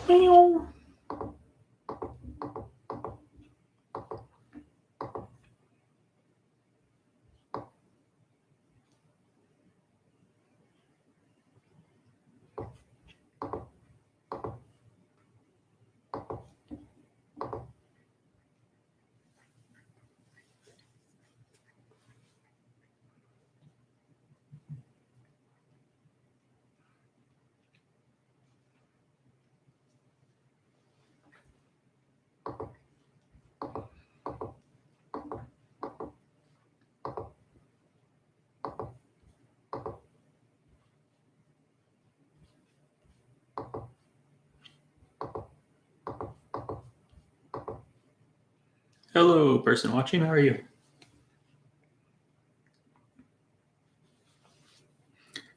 Meow. Hello, person watching. How are you?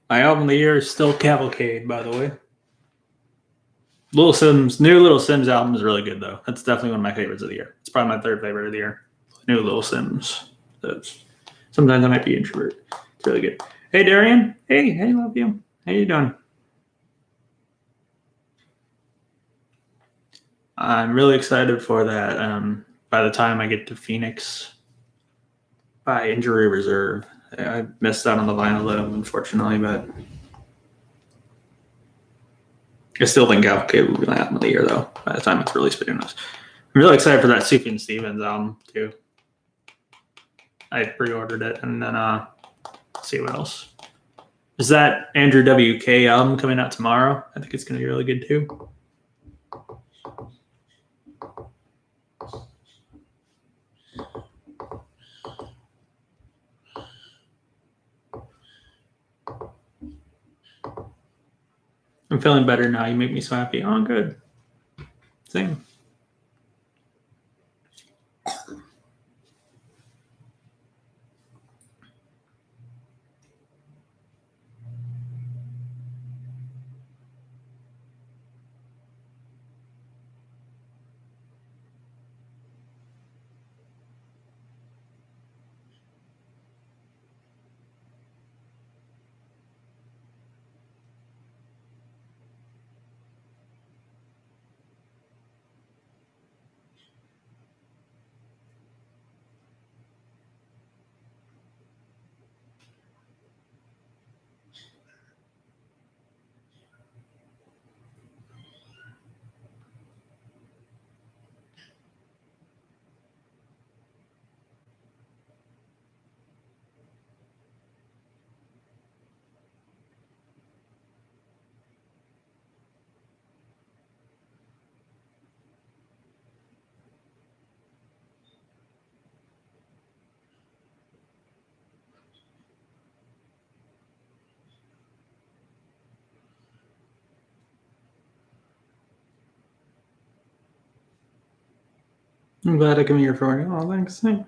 My album of the year is still Cavalcade, by the way. New Little Sims album is really good, though. That's definitely one of my favorites of the year. It's probably my third favorite of the year. New Little Sims. Sometimes I might be introvert. It's really good. Hey, Darian. Hey, love you. How you doing? I'm really excited for that. By the time I get to Phoenix by Injury Reserve, I missed out on the vinyl though, unfortunately, but I still think Cavalcade will be my album of the year though. By the time it's released between us, I'm really excited for that Sufjan Stevens album too. I pre-ordered it, and then see what else. Is that Andrew WK album coming out tomorrow? I think it's going to be really good too. I'm feeling better now. You make me so happy. Oh, good. Same. I'm glad I came here for you. Oh, thanks. Same.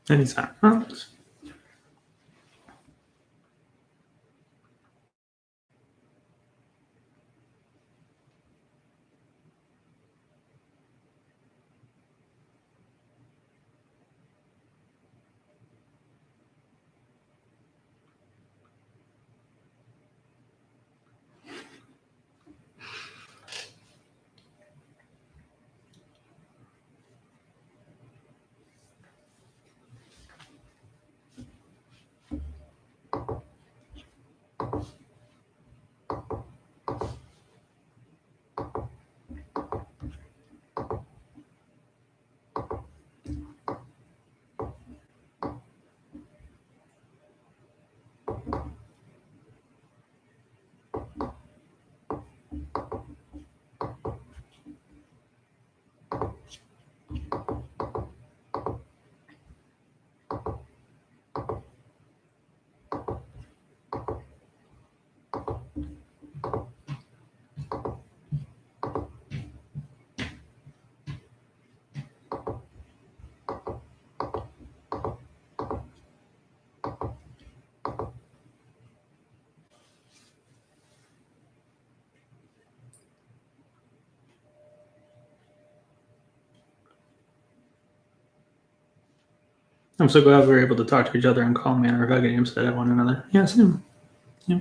Anytime. Oh. I'm so glad we were able to talk to each other in calm manner about getting upset at one another. Yeah, same. Yeah.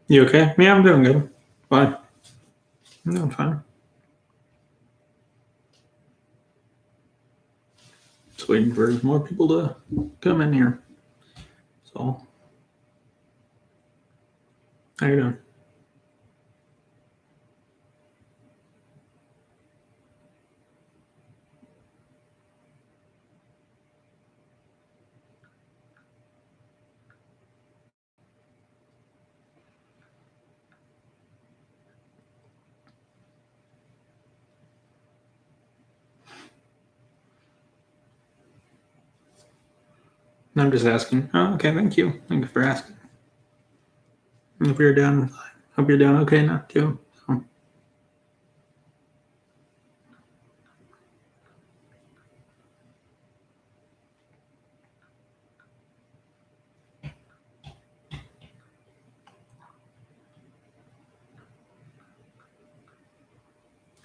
You okay? Yeah, I'm doing good. Fine. I'm doing fine. Just waiting for more people to come in here. So, how you doing? I'm just asking. Oh, okay. Thank you. Thank you for asking. Hope you're doing. Hope you're doing okay now too. So,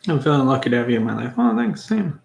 I'm feeling lucky to have you in my life. Oh, thanks. Same.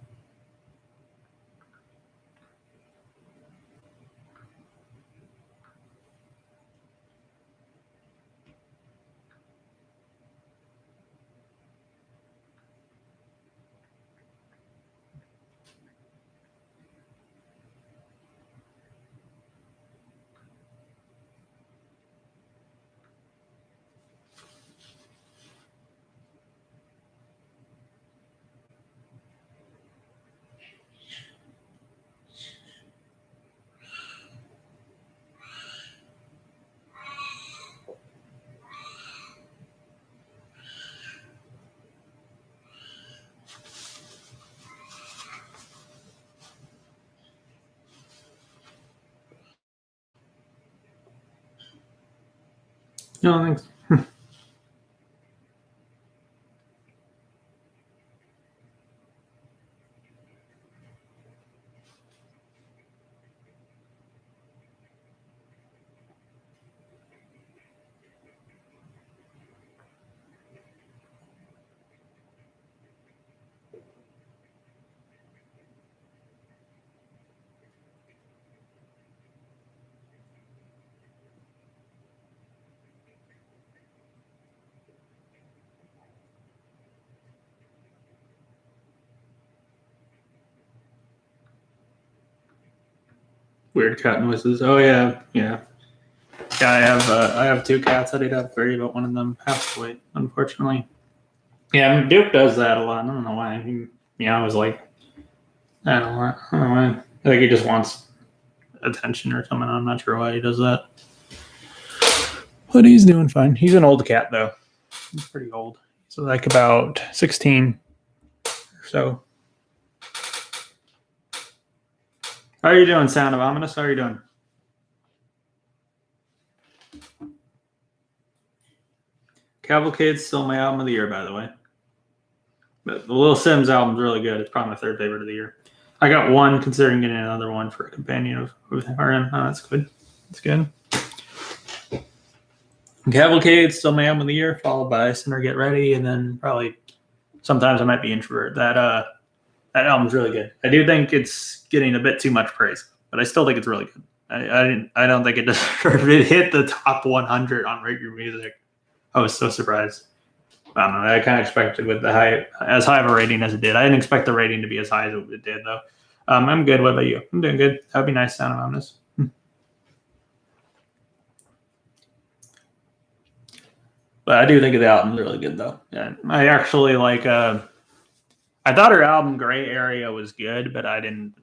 No, thanks. Weird cat noises. Oh yeah, yeah. Yeah, I have two cats. I did have three, but one of them passed away, unfortunately. Yeah, Duke does that a lot. I don't know why. I was like, I don't know. I don't know why. I think he just wants attention or something. I'm not sure why he does that. But he's doing fine. He's an old cat though. He's pretty old. So like about 16 or so. How are you doing, Sound of Ominous? How are you doing? Cavalcade's still my album of the year, by the way. But the Little Sims album's really good. It's probably my third favorite of the year. I got one, considering getting another one for a companion of RM. Oh, that's good. That's good. Cavalcade, still my album of the year, followed by Sinner Get Ready, and then probably sometimes I might be Introvert. That That album's really good. I do think it's getting a bit too much praise, but I still think it's really good. I don't think it deserved it hit the top 100 on regular music. I was so surprised. I don't know. I kind of expected with as high of a rating as it did. I didn't expect the rating to be as high as it did, though. I'm good. What about you? I'm doing good. That'd be nice sound on this. But I do think the album's really good, though. Yeah, I actually like. I thought her album "Gray Area" was good, but I didn't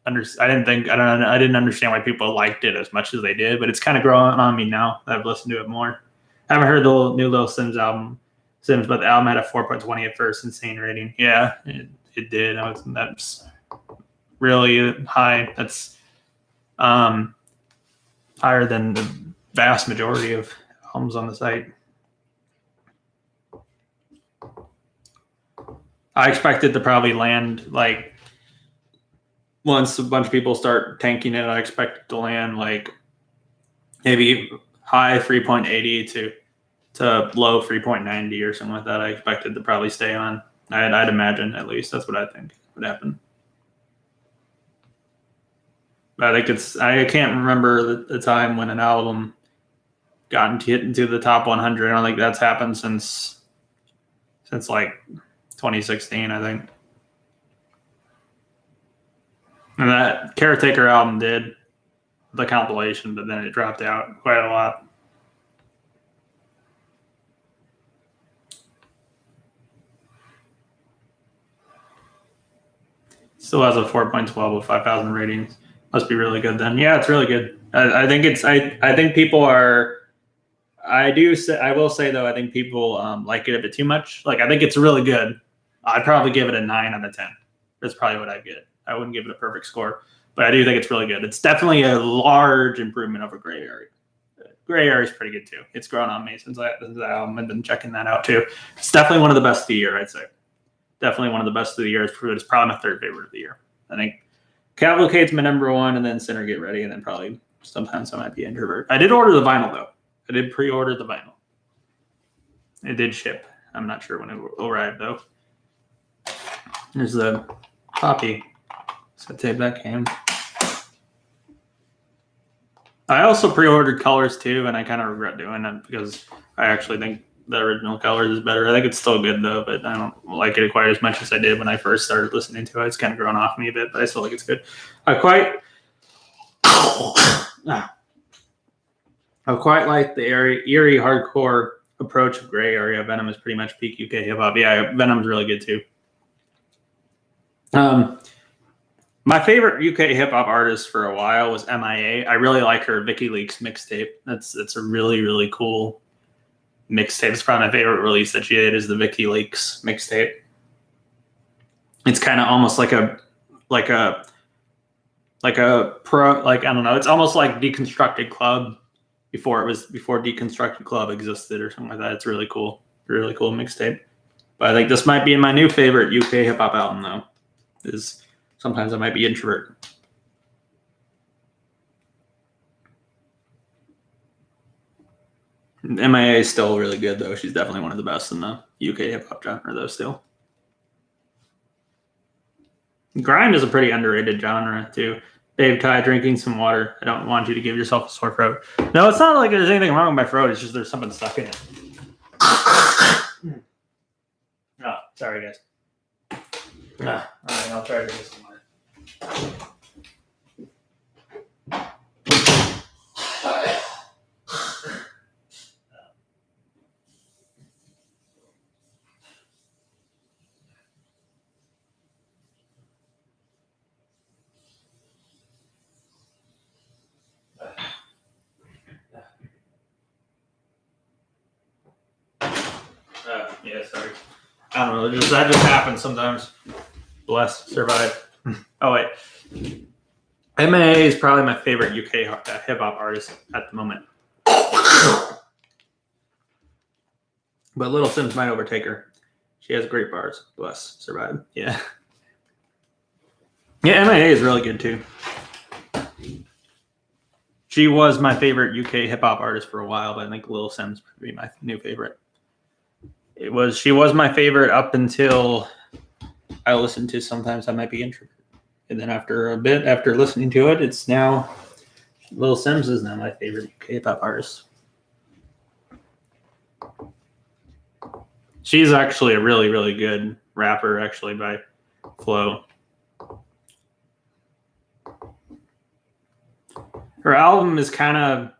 understand why people liked it as much as they did. But it's kind of growing on me now that I've listened to it more. I haven't heard the new Lil Sims album, but the album had a 4.20 at first, insane rating. Yeah, it did. That's really high. That's higher than the vast majority of albums on the site. I expected to probably land like once a bunch of people start tanking it. I expect it to land like maybe high 3.80 to low 3.90 or something like that. I expected to probably stay on. I'd imagine, at least that's what I think would happen. But I think I can't remember the time when an album got into the top 100. I don't think that's happened since like 2016, I think. And that Caretaker album did the compilation, but then it dropped out quite a lot. Still has a 4.12 with 5,000 ratings. Must be really good then. Yeah, it's really good. I think people are. I will say though, I think people like it a bit too much. Like I think it's really good. I'd probably give it a 9 out of 10. That's probably what I'd get. I wouldn't give it a perfect score, but I do think it's really good. It's definitely a large improvement over Gray Area. Gray Area is pretty good too. It's grown on me since the album. I've been checking that out too. It's definitely one of the best of the year, I'd say. Definitely one of the best of the year. It's probably my third favorite of the year. I think Cavalcade's my number one, and then Sinner Get Ready, and then probably sometimes I might be Introvert. I did order the vinyl though. I did pre-order the vinyl. It did ship. I'm not sure when it will arrive though. There's the copy. So tape that came. I also pre-ordered Colors too, and I kind of regret doing that because I actually think the original Colors is better. I think it's still good though, but I don't like it quite as much as I did when I first started listening to it. It's kind of grown off me a bit, but I still think it's good. I quite like the eerie hardcore approach of Gray Area. Venom is pretty much peak UK hip hop. Yeah, Venom's really good too. My favorite UK hip hop artist for a while was MIA. I really like her Vicky Leaks mixtape. It's a really, really cool mixtape. It's probably my favorite release that she did is the Vicky Leaks mixtape. It's kind of almost like a pro, like I don't know. It's almost like Deconstructed Club before Deconstructed Club existed or something like that. It's really cool mixtape. But I think this might be my new favorite UK hip hop album though. Is sometimes I might be Introvert. MIA is still really good though. She's definitely one of the best in the UK hip hop genre though still. Grime is a pretty underrated genre too. Dave Ty, drinking some water. I don't want you to give yourself a sore throat. No, it's not like there's anything wrong with my throat. It's just there's something stuck in it. Oh, sorry guys. All right, I'll try to do some more. Yeah, sorry. I don't know. That just happens sometimes. Bless, survive. Oh wait, MIA is probably my favorite UK hip hop artist at the moment. But Little Sims might overtake her. She has great bars. Bless, survive. Yeah. Yeah, MIA is really good too. She was my favorite UK hip hop artist for a while, but I think Little Sims would be my new favorite. She was my favorite up until I listen to sometimes I might be introvert. And then after a bit, after listening to it, it's now Lil Sims is now my favorite K-pop artist. She's actually a really, really good rapper, actually, by flow. Her album is kind of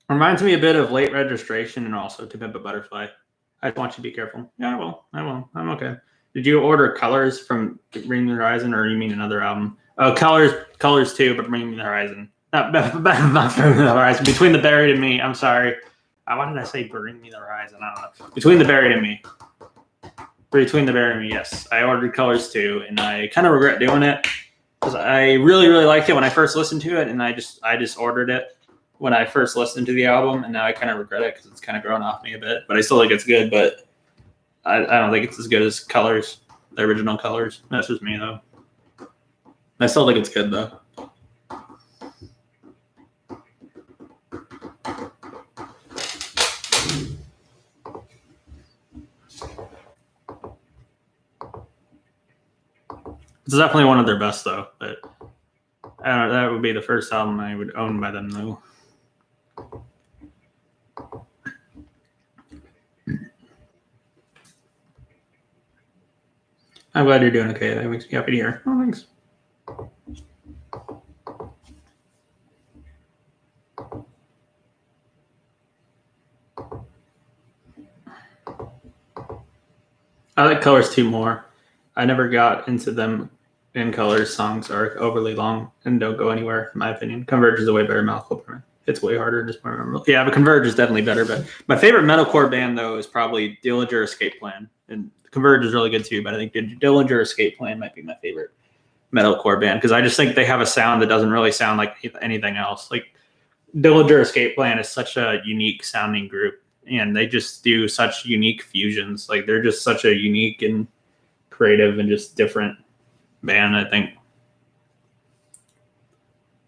reminds me a bit of Late Registration and also To Pimp a Butterfly. I just want you to be careful. Yeah, I will. I'm okay. Did you order Colors from Bring Me the Horizon, or you mean another album? Oh, Colors too, but Bring Me the Horizon. Not Bring Me the Horizon. Between the Buried and Me. I'm sorry. Why did I say Bring Me the Horizon? I don't know. Between the Buried and Me. Between the Buried and Me, yes. I ordered Colors too, and I kind of regret doing it because I really, really liked it when I first listened to it, and I just ordered it when I first listened to the album, and now I kind of regret it because it's kind of grown off me a bit. But I still think it's good, but I don't think it's as good as Colors, the original Colors. That's just me, though. I still think it's good, though. It's definitely one of their best, though. But I don't know, that would be the first album I would own by them, though. I'm glad you're doing okay. That makes me happy to hear. Oh, thanks. I like Colors 2 more. I never got into them in Colors. Songs are overly long and don't go anywhere, in my opinion. Converge is a way better mouthful. It's way harder and just more memorable. Yeah, but Converge is definitely better. But my favorite metalcore band, though, is probably Dillinger Escape Plan. And Converge is really good, too. But I think Dillinger Escape Plan might be my favorite metalcore band because I just think they have a sound that doesn't really sound like anything else. Like Dillinger Escape Plan is such a unique sounding group, and they just do such unique fusions. Like they're just such a unique and creative and just different band. I think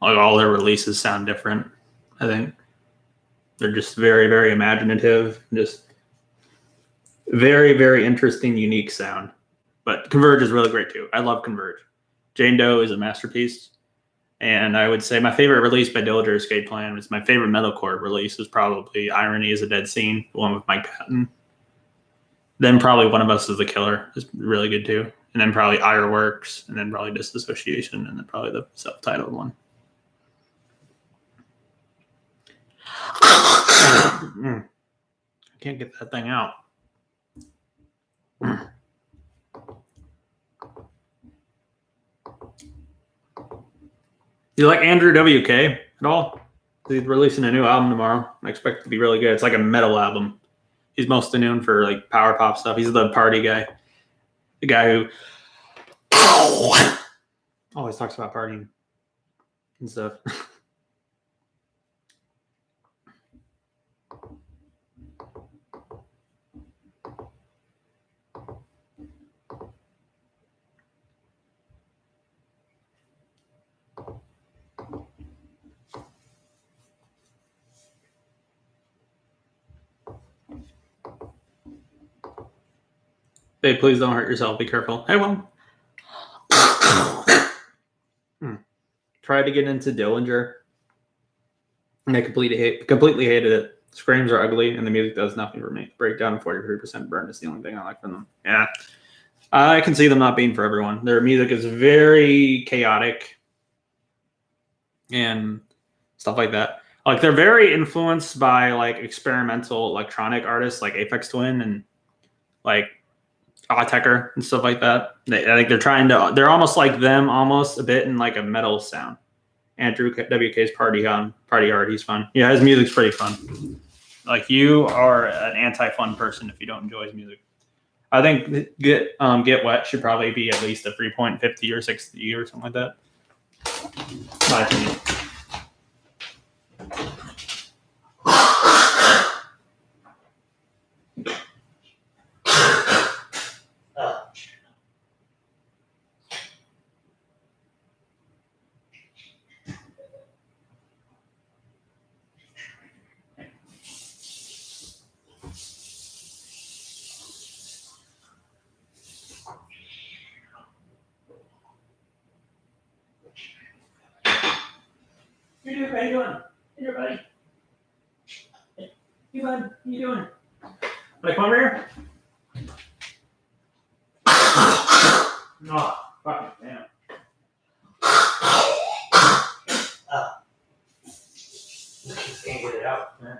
like all their releases sound different. I think they're just very, very imaginative, and just very, very interesting, unique sound. But Converge is really great too. I love Converge. Jane Doe is a masterpiece. And I would say my favorite release by Dillinger Escape Plan was my favorite metalcore release is probably Irony is a Dead Scene, the one with Mike Patton. Then probably One of Us is the Killer is really good too. And then probably Ironworks, and then probably Disassociation, and then probably the self-titled one. I can't get that thing out. Do you like Andrew WK at all? He's releasing a new album tomorrow. I expect it to be really good. It's like a metal album. He's mostly known for like power pop stuff. He's the party guy. The guy who always talks about partying and stuff. Hey, please don't hurt yourself. Be careful. I won't. Tried to get into Dillinger, and I completely hated it. Screams are ugly, and the music does nothing for me. Breakdown and 43% burn is the only thing I like from them. Yeah, I can see them not being for everyone. Their music is very chaotic and stuff like that. Like they're very influenced by like experimental electronic artists like Aphex Twin and like Autechre and stuff like that. I think they're almost like them, almost a bit in like a metal sound. Andrew WK's Party Hard. He's fun. Yeah, his music's pretty fun. Like you are an anti-fun person if you don't enjoy his music. I think Get Wet should probably be at least a 3.50 or 60 or something like that. My opinion. Hey, dude, how you doing? Hey there, buddy. Hey, bud, how you doing? Like, come over here? No, fucking damn. Just can't get it out, man.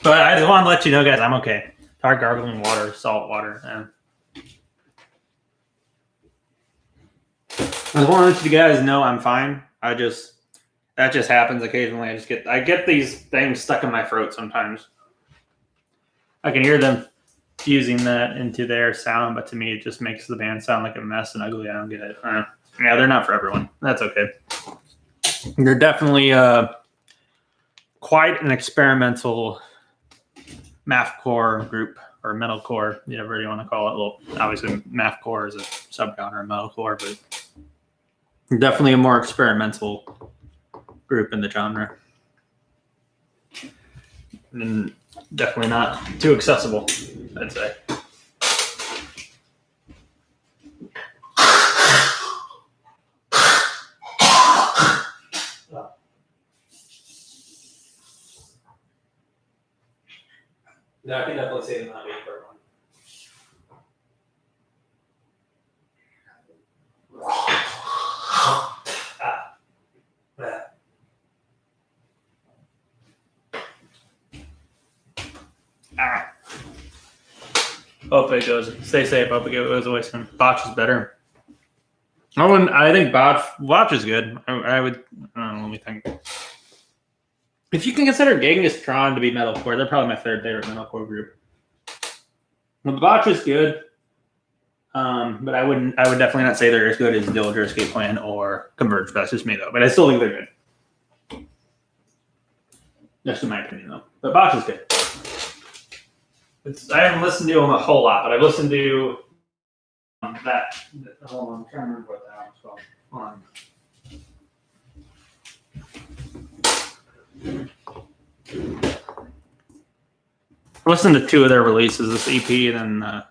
But I just want to let you know, guys, I'm okay. Tired gargling water, salt water. I just want to let you guys know I'm fine. That just happens occasionally. I get these things stuck in my throat sometimes. I can hear them fusing that into their sound, but to me, it just makes the band sound like a mess and ugly. I don't get it. Yeah, they're not for everyone. That's okay. They're definitely quite an experimental mathcore group or metalcore, whatever you want to call it. Well, obviously, mathcore is a subgenre of metalcore, but definitely a more experimental group in the genre. And definitely not too accessible, I'd say. No, I can definitely say it's not being for one. Hope it goes. Stay safe. Hope it goes away soon. Botch is better. I think Botch is good. I would. I don't know. Let me think. If you can consider Genghis Khan to be metalcore, they're probably my third favorite metalcore group. Well, the Botch is good, but I would definitely not say they're as good as Dillinger Escape Plan or Converge. That's just me though. But I still think they're good. Just in my opinion though. But Botch is good. I haven't listened to them a whole lot, but I've listened to that. Hold on, I'm trying to remember what that album's called. Hold on. I listened to two of their releases, this EP and then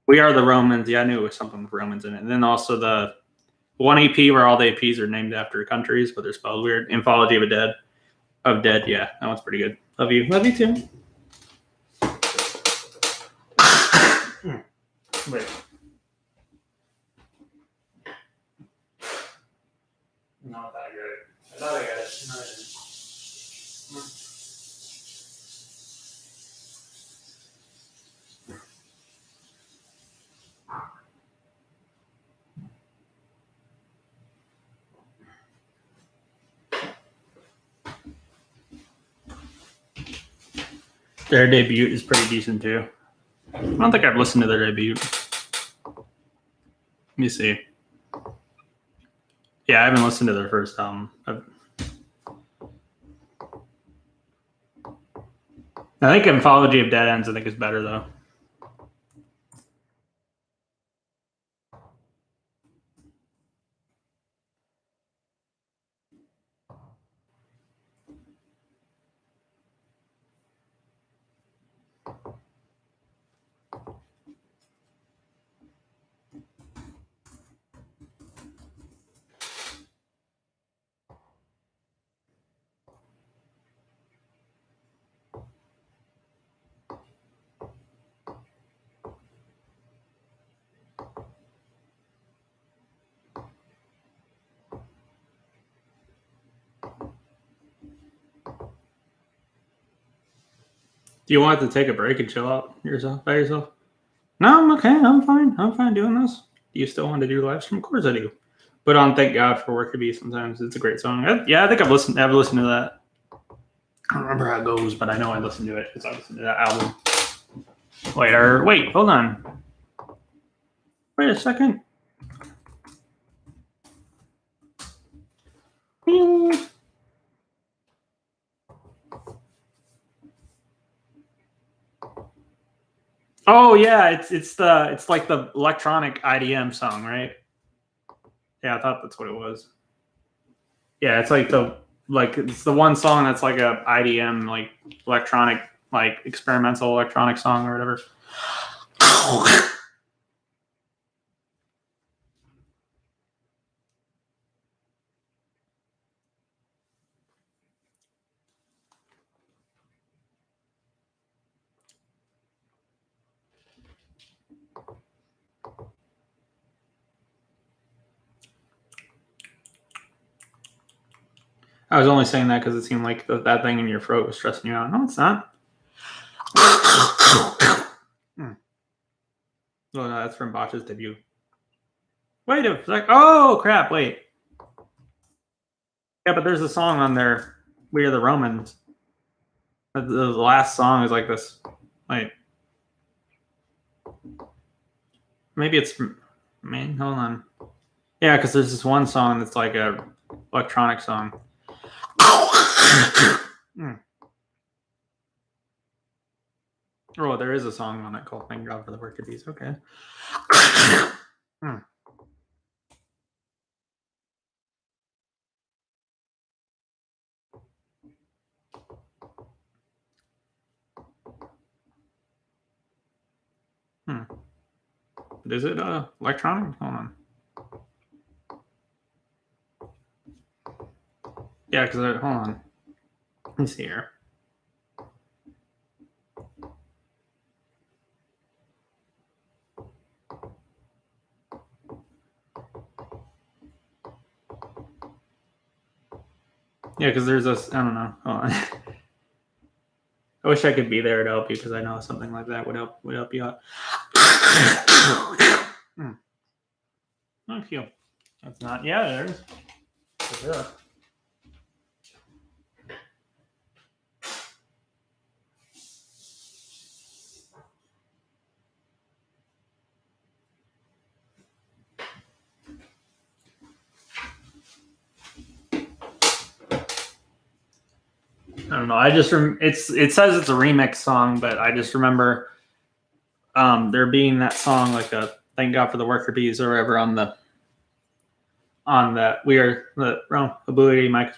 We Are the Romans. Yeah, I knew it was something with Romans in it. And then also the one EP where all the EPs are named after countries, but they're spelled weird. Anthology of Dead. Yeah, that one's pretty good. Love you too. Wait. Not that good. I thought I got it. No, I didn't. Their debut is pretty decent too. I don't think I've listened to their debut. Let me see. Yeah, I haven't listened to their first album. I think Anthology of Dead Ends, I think, is better though. Do you want to take a break and chill out by yourself? No, I'm okay. I'm fine. I'm fine doing this. Do you still want to do live stream? Of course I do. But on Thank God for Work to Be sometimes. It's a great song. I think I've listened to that. I don't remember how it goes, but I know I listened to it because I listened to that album. Wait, hold on. Wait a second. Oh yeah, it's like the electronic IDM song, right? Yeah, I thought that's what it was. Yeah, it's it's the one song that's like a IDM, like electronic, like experimental electronic song or whatever. I was only saying that because it seemed like that thing in your throat was stressing you out. No, it's not. Oh, no, that's from Botch's debut. Wait a sec. Oh, crap. Wait. Yeah, but there's a song on there. We Are the Romans. The last song is like this. Wait. Maybe it's. Man, hold on. Yeah, because there's this one song that's like a electronic song. Oh, there is a song on it called Thank God for the Work of Bees. Okay. Is it electronic? Hold on. Yeah, because hold on. Let me see here. Yeah, because there's this. I don't know. Hold on. I wish I could be there to help you because I know something like that would help you out. Thank you. That's not. Yeah, there's. Sure. I don't know. I just it says it's a remix song, but I just remember there being that song like a Thank God for the Worker Bees or whatever on that the Blue Yeti mic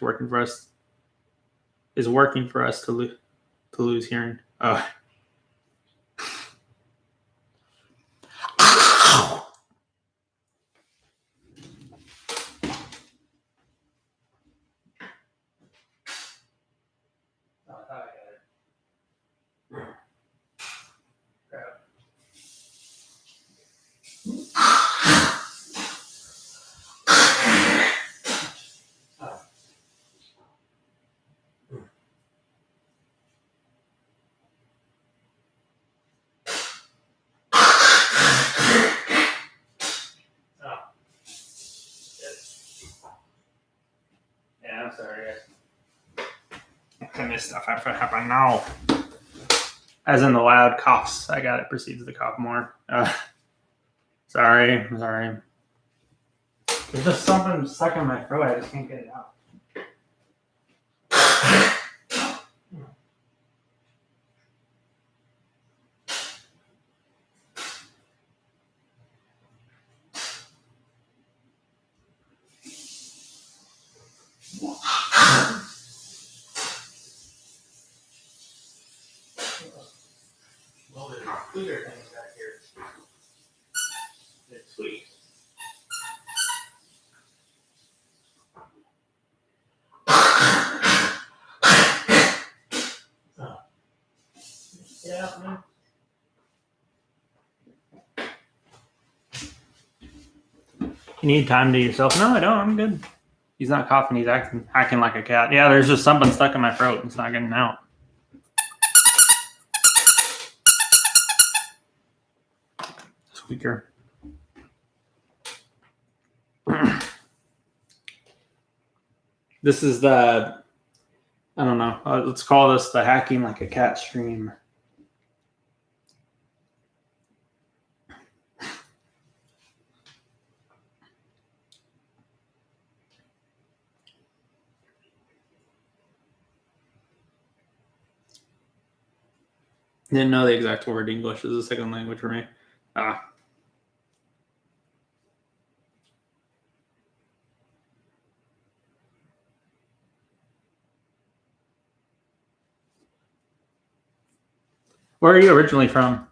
is working for us to lose hearing. Oh. Yeah, I'm sorry, guys. What kind of stuff happen now? As in the loud coughs. I got it. Proceeds to cough more. Sorry. There's just something stuck in my throat. I just can't get it out. Clear things back here. It's sweet. Yeah, man. You need time to yourself? No, I don't. I'm good. He's not coughing. He's acting like a cat. Yeah, there's just something stuck in my throat. It's not getting out. Squeaker. This is the, I don't know. Let's call this the hacking like a cat stream. Didn't know the exact word. English is a second language for me. Where are you originally from?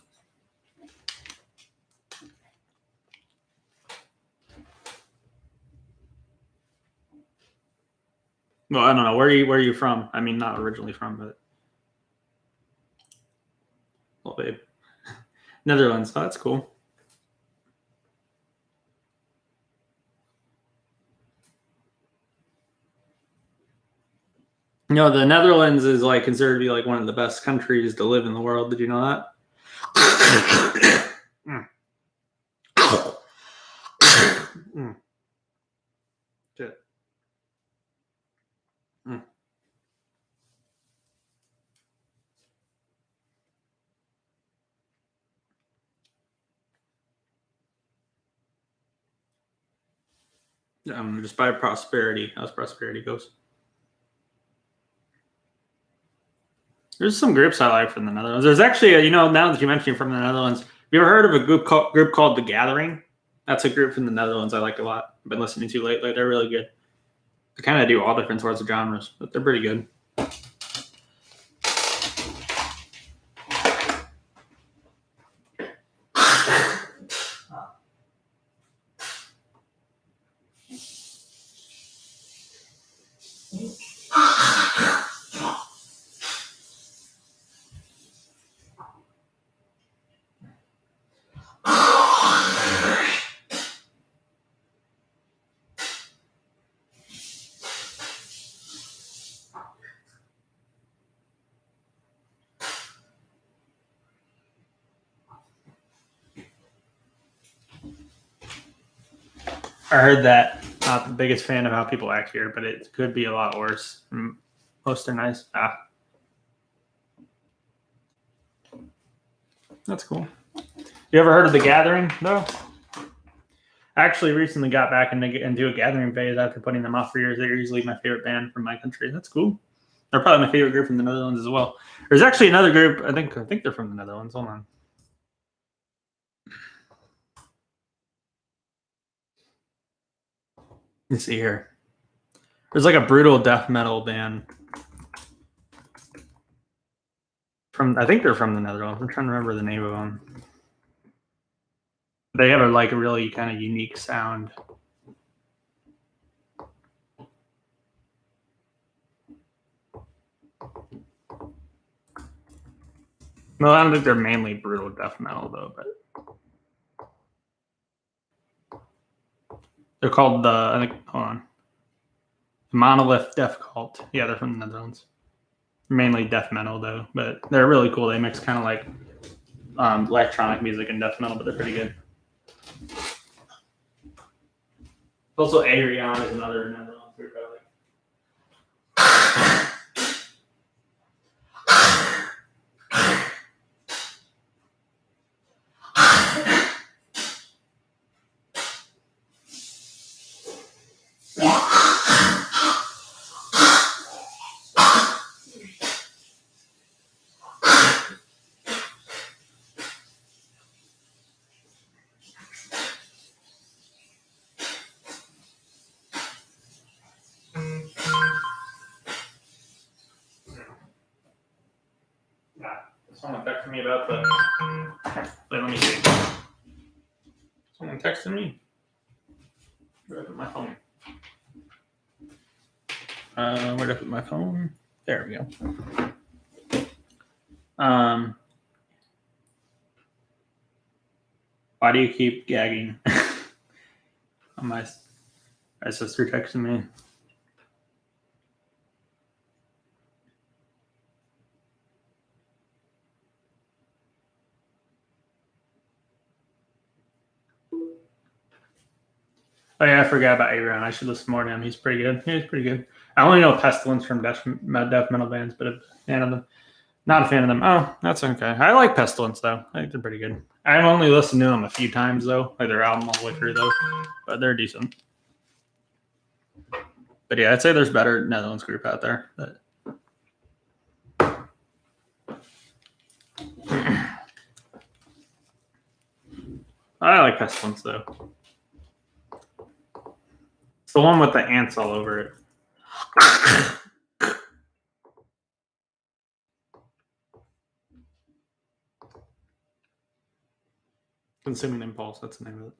Well, I don't know. Where are you from? I mean, not originally from, but well, babe. Netherlands. Oh, that's cool. No, the Netherlands is like considered to be like one of the best countries to live in the world. Did you know that? Shit. Just by prosperity. How's prosperity goes? There's some groups I like from the Netherlands. There's actually, now that you mentioned from the Netherlands, have you ever heard of a group called The Gathering? That's a group from the Netherlands I like a lot. I've been listening to lately. They're really good. They kind of do all different sorts of genres, but they're pretty good. I heard that. Not the biggest fan of how people act here, but it could be a lot worse. Most are nice. That's cool. You ever heard of The Gathering, though? I actually recently got back into a Gathering phase after putting them off for years. They're usually my favorite band from my country. That's cool. They're probably my favorite group from the Netherlands as well. There's actually another group. I think they're from the Netherlands. Hold on. Let's see here. There's like a brutal death metal band I think they're from the Netherlands. I'm trying to remember the name of them. They have a really kind of unique sound. No, I don't think they're mainly brutal death metal though, but they're called hold on. Monolith Death Cult. Yeah, they're from the Netherlands. Mainly death metal though, but they're really cool. They mix kind of like electronic music and death metal, but they're pretty good. Also, Arion is another Netherlands group I like. Someone texted me about the. Wait, let me see. Someone texted me. Where did I put my phone? Where did I put my phone? There we go. Why do you keep gagging? My sister texted me. Oh yeah, I forgot about Aaron. I should listen more to him. He's pretty good. He's pretty good. I only know Pestilence from death metal bands, but a fan of them. Not a fan of them. Oh, that's okay. I like Pestilence though. I think they're pretty good. I've only listened to them a few times though, like their album all the way through though, but they're decent. But yeah, I'd say there's better Netherlands group out there. But... I like Pestilence though. It's the one with the ants all over it. Consuming Impulse, that's the name of it.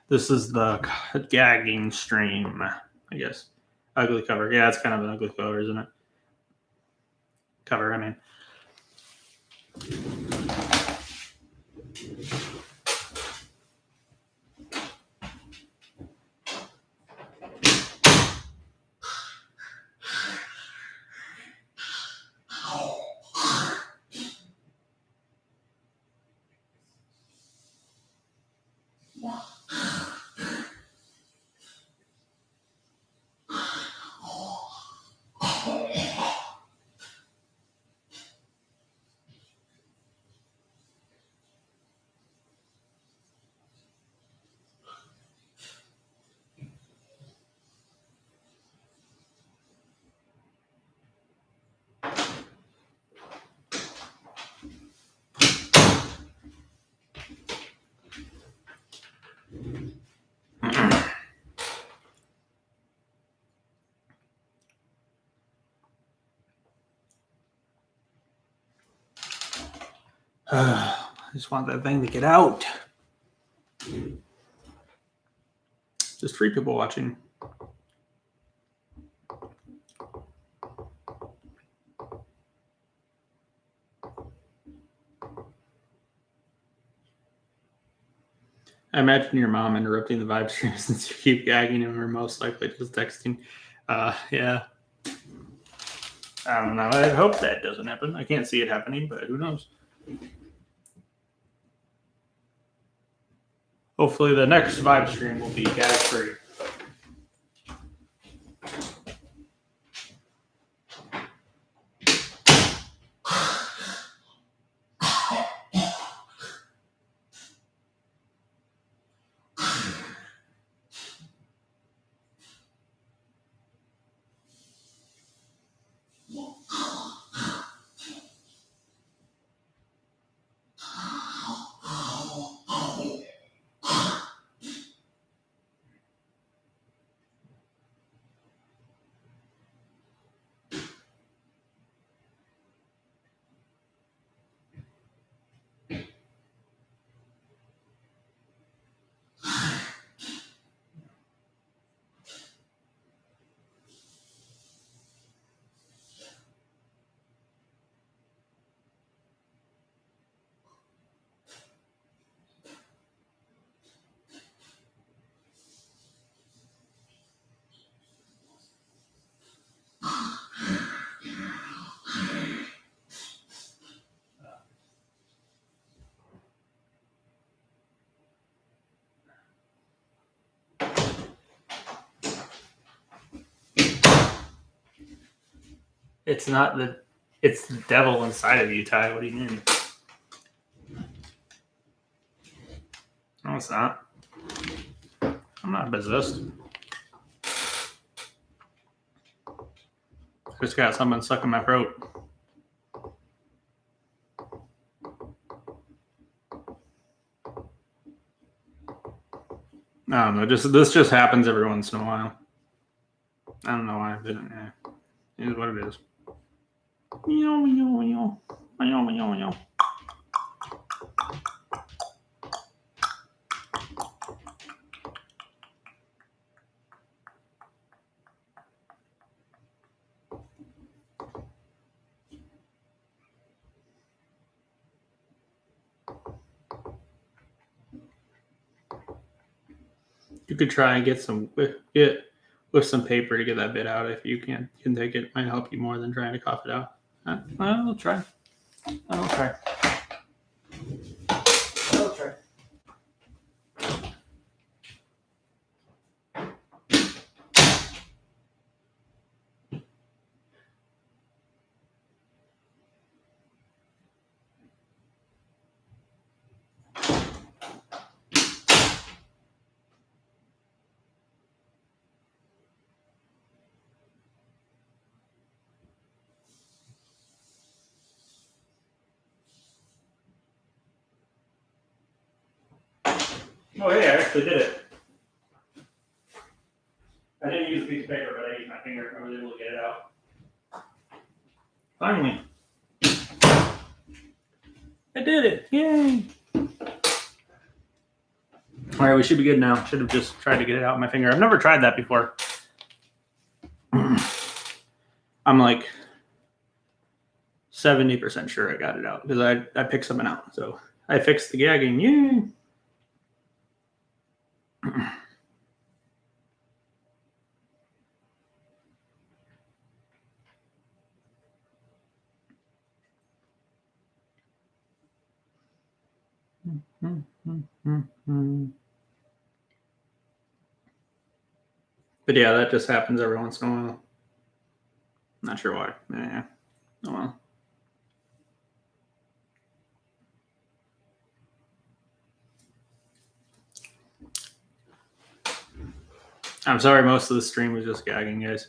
This is the gagging stream, I guess. Ugly cover. Yeah, it's kind of an ugly cover, isn't it? Cover, I mean. I just want that thing to get out. Just 3 people watching. I imagine your mom interrupting the vibe stream since you keep gagging and we're most likely just texting. Yeah. I don't know. I hope that doesn't happen. I can't see it happening, but who knows? Hopefully the next vibe stream will be gag free. It's not it's the devil inside of you, Ty. What do you mean? No, it's not. I'm not possessed. I just got something stuck in my throat. I don't know. This just happens every once in a while. I don't know why I didn't. Yeah. It is what it is. Meow, meow, meow. Meow, meow, meow. You could try and get with some paper to get that bit out if you can take it. It might help you more than trying to cough it out. I'll try. I'll try. I'll try. Oh, hey, I actually did it. I didn't use a piece of paper, but I used my finger. I was able to get it out. Finally. I did it. Yay. All right, we should be good now. Should have just tried to get it out of my finger. I've never tried that before. I'm like 70% sure I got it out because I picked something out. So I fixed the gagging. Yay! But yeah, that just happens every once in a while. Not sure why. Yeah. Oh well. I'm sorry, most of the stream was just gagging, guys.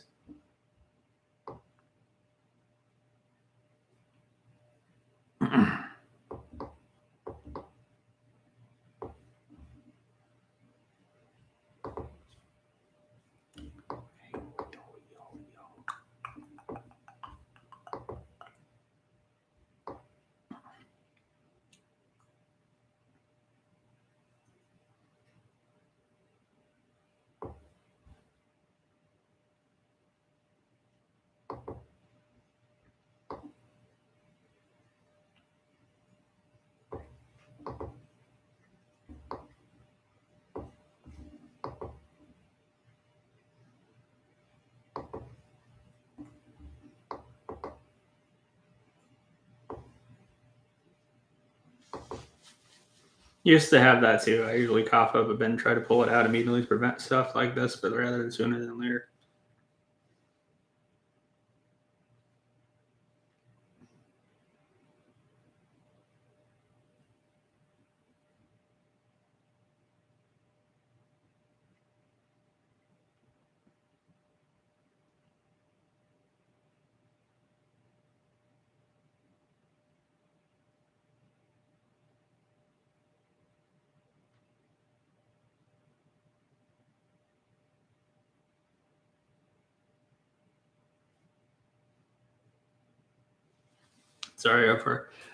Used to have that too. I usually cough up a bit and try to pull it out immediately to prevent stuff like this, but rather than sooner than later.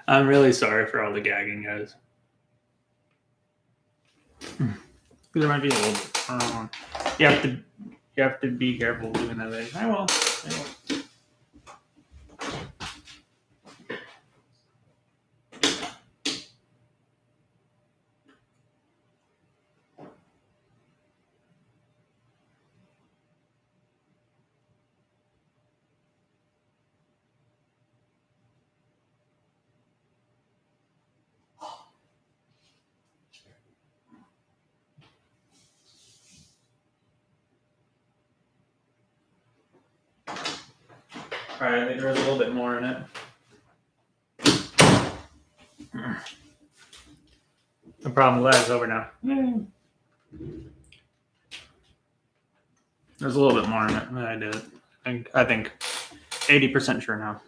I'm really sorry for all the gagging, guys. There might be a little bit. You have to be careful doing that. I will. All right, I think there's a little bit more in it. The problem with that is over now. There's a little bit more in it than I did. I think 80% sure now.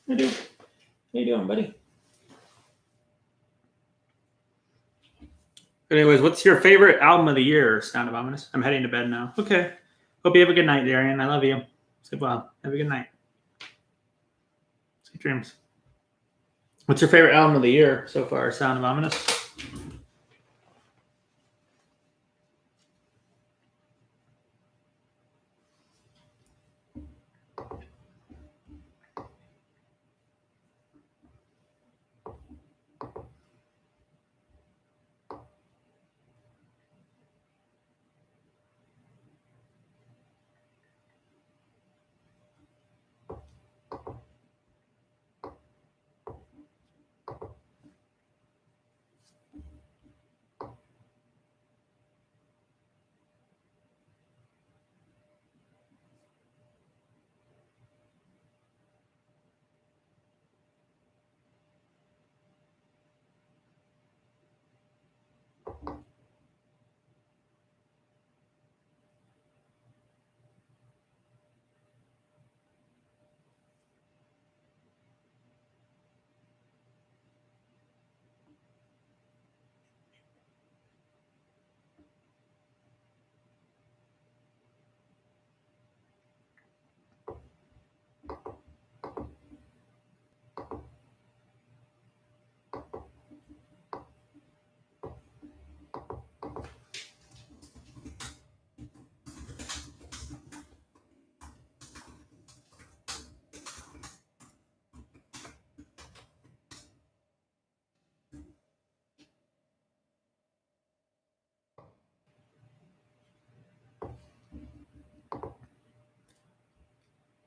I do. How you doing, buddy? Anyways, what's your favorite album of the year, Sound of Ominous? I'm heading to bed now. Okay. Hope you have a good night, Darian. I love you. Sleep well. Have a good night. Sweet dreams. What's your favorite album of the year so far, Sound of Ominous?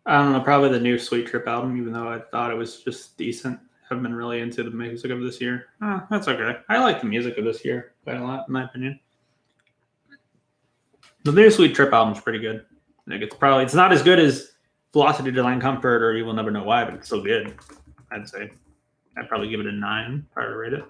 I don't know, probably the new Sweet Trip album, even though I thought it was just decent. Haven't been really into the music of this year. That's okay. I like the music of this year quite a lot, in my opinion. The new Sweet Trip album's pretty good. Like it's not as good as Velocity Divine Comfort or You Will Never Know Why, but it's still good. I'd say I'd probably give it a 9 if I were to rate it.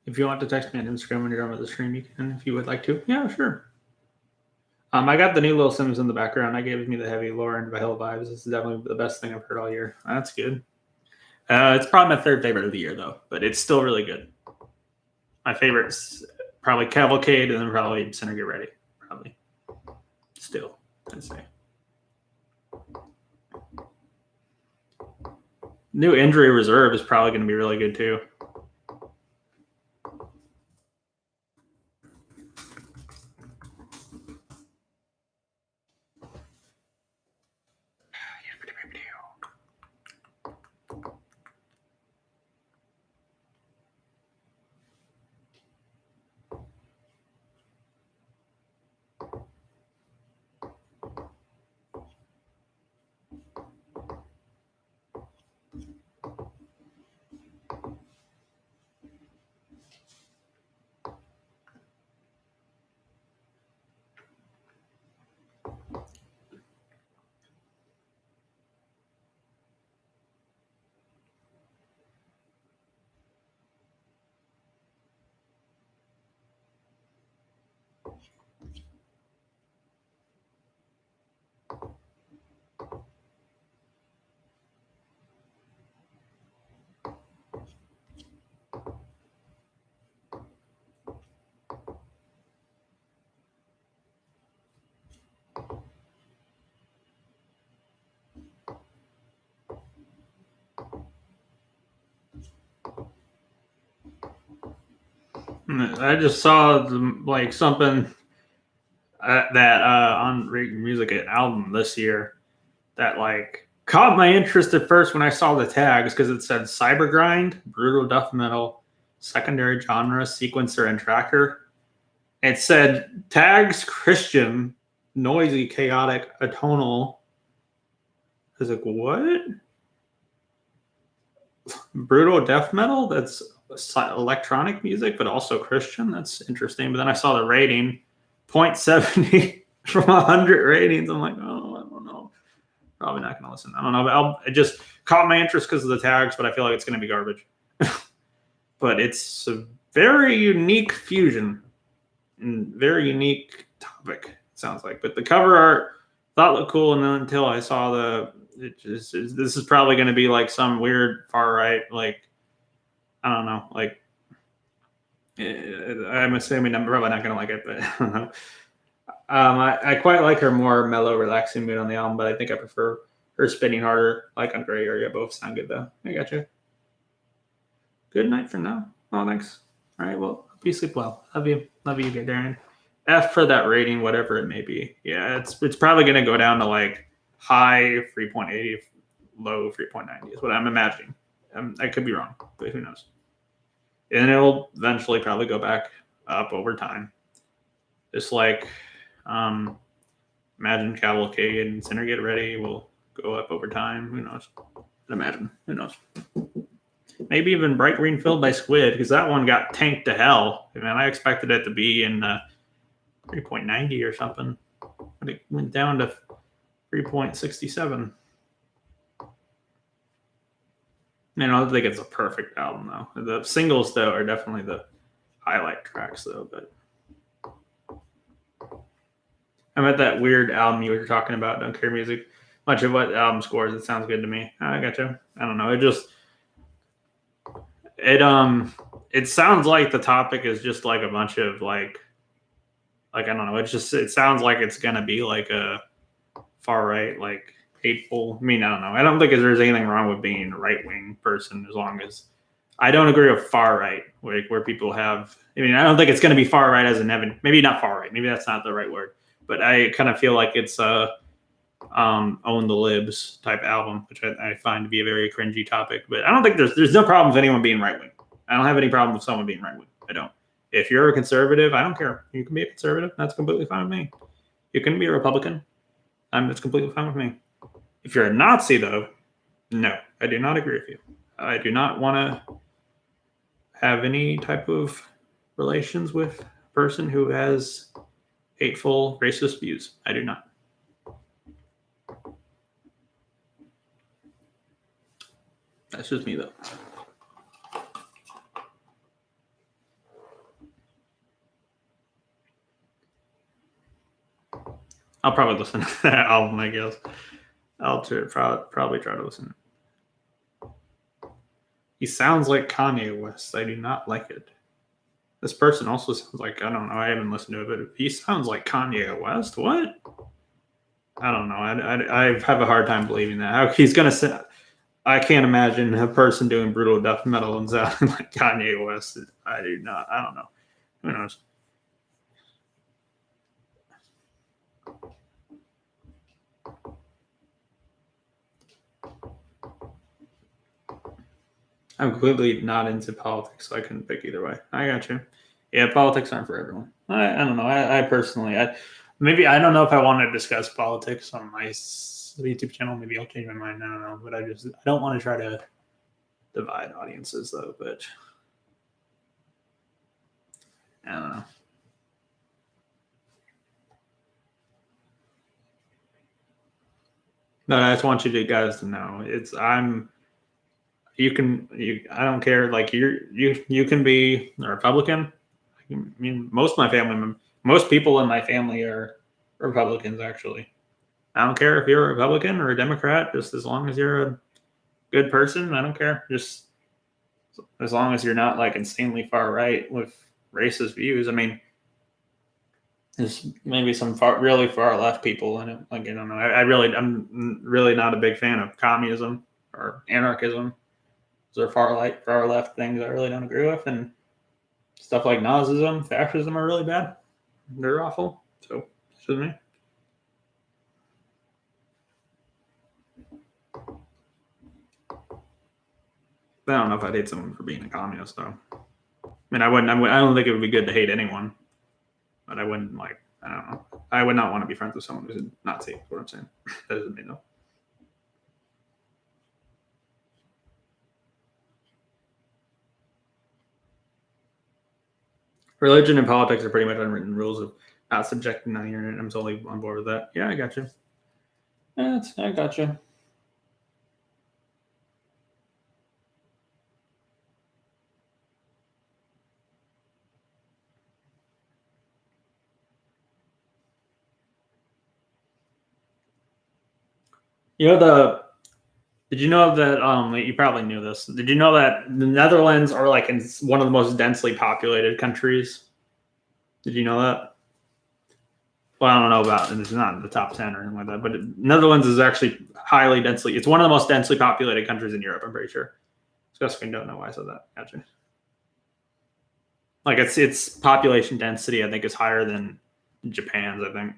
If you want to text me on Instagram when you're done with the stream, you can. If you would like to, yeah, sure. I got the new Little Sims in the background. I gave me the heavy Lauren Hill vibes. This is definitely the best thing I've heard all year. That's good. It's probably my third favorite of the year, though, but it's still really good. My favorite's probably Cavalcade, and then probably Sinner Get Ready. Probably. Still, I'd say. New Injury Reserve is probably going to be really good, too. I just saw something that on music album this year that caught my interest at first when I saw the tags because it said cyber grind, brutal death metal, secondary genre, sequencer, and tracker. It said tags Christian, noisy, chaotic, atonal. I was like, what? Brutal death metal? That's electronic music, but also Christian. That's interesting. But then I saw the rating, 0.70 from 100 ratings. I'm like, oh, I don't know. Probably not going to listen. I don't know. But it just caught my interest because of the tags, but I feel like it's going to be garbage. But it's a very unique fusion and very unique topic, it sounds like. But the cover art thought looked cool, and then until I saw this is probably going to be like some weird far right, I don't know, I'm assuming I'm probably not going to like it, but I don't know. I quite like her more mellow, relaxing mood on the album, but I think I prefer her spinning harder, like on Gray Area. Both sound good, though. I gotcha. Good night for now. Oh, thanks. All right, well, you sleep well. Love you, Darren. F for that rating, whatever it may be. Yeah, it's probably going to go down to high 3.80, low 3.90 is what I'm imagining. I could be wrong, but who knows? And it'll eventually probably go back up over time. Just like imagine Cavalcade and Sinner Get Ready will go up over time. Who knows? Imagine. Who knows? Maybe even Bright Green Filled by Squid, because that one got tanked to hell. Man, I expected it to be in 3.90 or something, but it went down to 3.67. I don't think it's a perfect album though. The singles though are definitely the highlight tracks though. But I'm at that weird album you were talking about. Don't care music much of what album scores. It sounds good to me. I gotcha. I don't know. It sounds like the topic is just like a bunch of like I don't know. It sounds like it's gonna be like a far right, like hateful. I mean, I don't know. I don't think there's anything wrong with being a right wing person as long as I don't agree with far right, like where people have. I mean, I don't think it's going to be far right as an Evan. Maybe not far right. Maybe that's not the right word. But I kind of feel like it's a own the libs type album, which I find to be a very cringy topic. But I don't think there's no problem with anyone being right wing. I don't have any problem with someone being right wing. I don't. If you're a conservative, I don't care. You can be a conservative. That's completely fine with me. You can be a Republican. It's completely fine with me. If you're a Nazi, though, no, I do not agree with you. I do not want to have any type of relations with a person who has hateful, racist views. I do not. That's just me, though. I'll probably listen to that album, I guess. I'll probably try to listen. He sounds like Kanye West. I do not like it. This person also sounds like, I don't know, I haven't listened to it, but he sounds like Kanye West. What? I don't know. I have a hard time believing that. How he's going to say, I can't imagine a person doing brutal death metal and sounding like Kanye West. I do not. I don't know. Who knows? I'm completely not into politics, so I couldn't pick either way. I got you. Yeah, politics aren't for everyone. I don't know. I personally, maybe I don't know if I want to discuss politics on my YouTube channel. Maybe I'll change my mind. I don't know, but I don't want to try to divide audiences though. But I don't know. But I just want you guys to know I don't care. Like you can be a Republican. I mean, most people in my family are Republicans. Actually, I don't care if you're a Republican or a Democrat. Just as long as you're a good person, I don't care. Just as long as you're not like insanely far right with racist views. I mean, there's maybe some really far left people in it. Like I don't know. I'm really not a big fan of communism or anarchism. Those are far left things I really don't agree with, and stuff like Nazism, fascism are really bad. They're awful. So, excuse me. I don't know if I'd hate someone for being a communist, though. I mean, I don't think it would be good to hate anyone, but I wouldn't like. I don't know. I would not want to be friends with someone who's a Nazi. That's what I'm saying. That doesn't mean though. Religion and politics are pretty much unwritten rules of not subjecting on the internet. I'm totally on board with that. Yeah, I got you. I got you. Did you know that you probably knew this. Did you know that the Netherlands are like in one of the most densely populated countries? Did you know that? Well, I don't know about, and it's not in the top 10 or anything like that, but Netherlands is actually it's one of the most densely populated countries in Europe, I'm pretty sure. Just don't know why I said that. Gotcha. Like its population density, I think, is higher than Japan's, I think.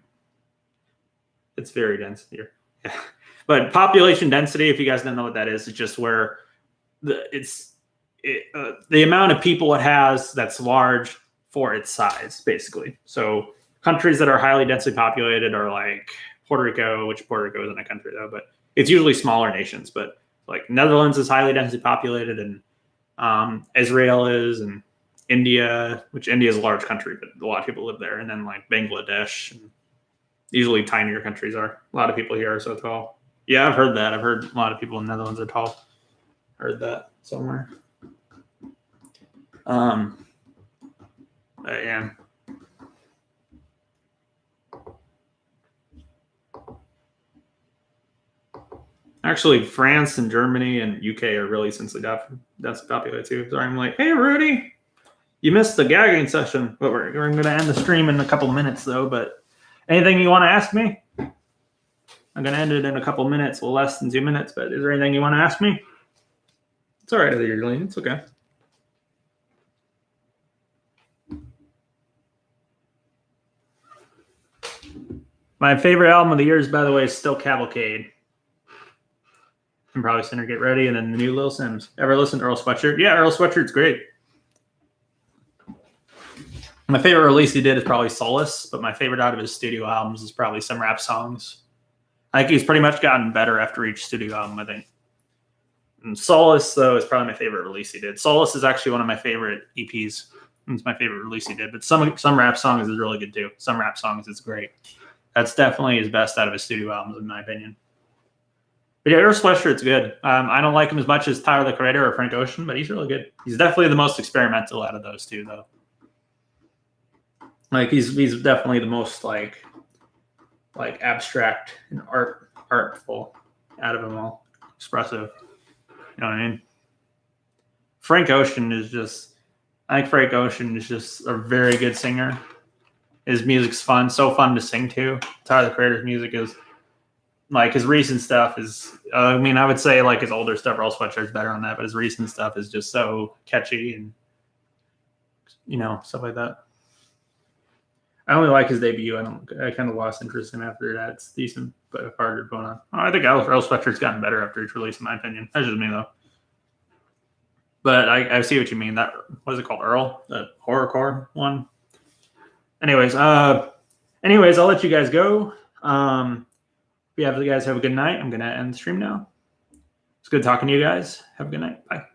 It's very dense here. Yeah. But population density, if you guys don't know what that is, it's just where the amount of people it has that's large for its size, basically. So countries that are highly densely populated are like Puerto Rico, which Puerto Rico isn't a country though, but it's usually smaller nations. But like Netherlands is highly densely populated, and Israel is, and India, which India is a large country, but a lot of people live there. And then like Bangladesh, and usually tinier countries are. A lot of people here are so tall. Yeah, I've heard that. I've heard a lot of people in the Netherlands are tall. Heard that somewhere. Yeah. Actually, France and Germany and UK are really densely populated too. So I'm like, hey, Rudy, you missed the gagging session, but we're going to end the stream in a couple of minutes though. But anything you want to ask me? I'm going to end it in a couple of minutes, well, less than 2 minutes. But is there anything you want to ask me? It's all right, usually. It's okay. My favorite album of the year is, by the way, still Cavalcade. And probably Sinner Get Ready, and then the new Little Sims. Ever listen to Earl Sweatshirt? Yeah, Earl Sweatshirt's great. My favorite release he did is probably Solace, but my favorite out of his studio albums is probably some rap songs. I think he's pretty much gotten better after each studio album, I think. And Solace, though, is probably my favorite release he did. Solace is actually one of my favorite EPs. It's my favorite release he did. But some rap songs is really good, too. Some rap songs is great. That's definitely his best out of his studio albums, in my opinion. But yeah, Earl Sweatshirt's good. I don't like him as much as Tyler, the Creator, or Frank Ocean, but he's really good. He's definitely the most experimental out of those two, though. Like he's definitely the most like abstract and artful out of them all. Expressive. You know what I mean? Frank Ocean is just, I think Frank Ocean is just a very good singer. His music's fun, so fun to sing to. Tyler, the Creator's music is, like, his recent stuff is, I mean, I would say like his older stuff, Earl Sweatshirt's better on that, but his recent stuff is just so catchy and, you know, stuff like that. I only like his debut. I kind of lost interest in him after that. It's decent, but harder going on. I think Earl Sweatshirt's gotten better after each release, in my opinion. That's just me, though. But I see what you mean. That, what is it called? Earl? The horrorcore one? Anyways, I'll let you guys go. If you guys have a good night, I'm going to end the stream now. It's good talking to you guys. Have a good night. Bye.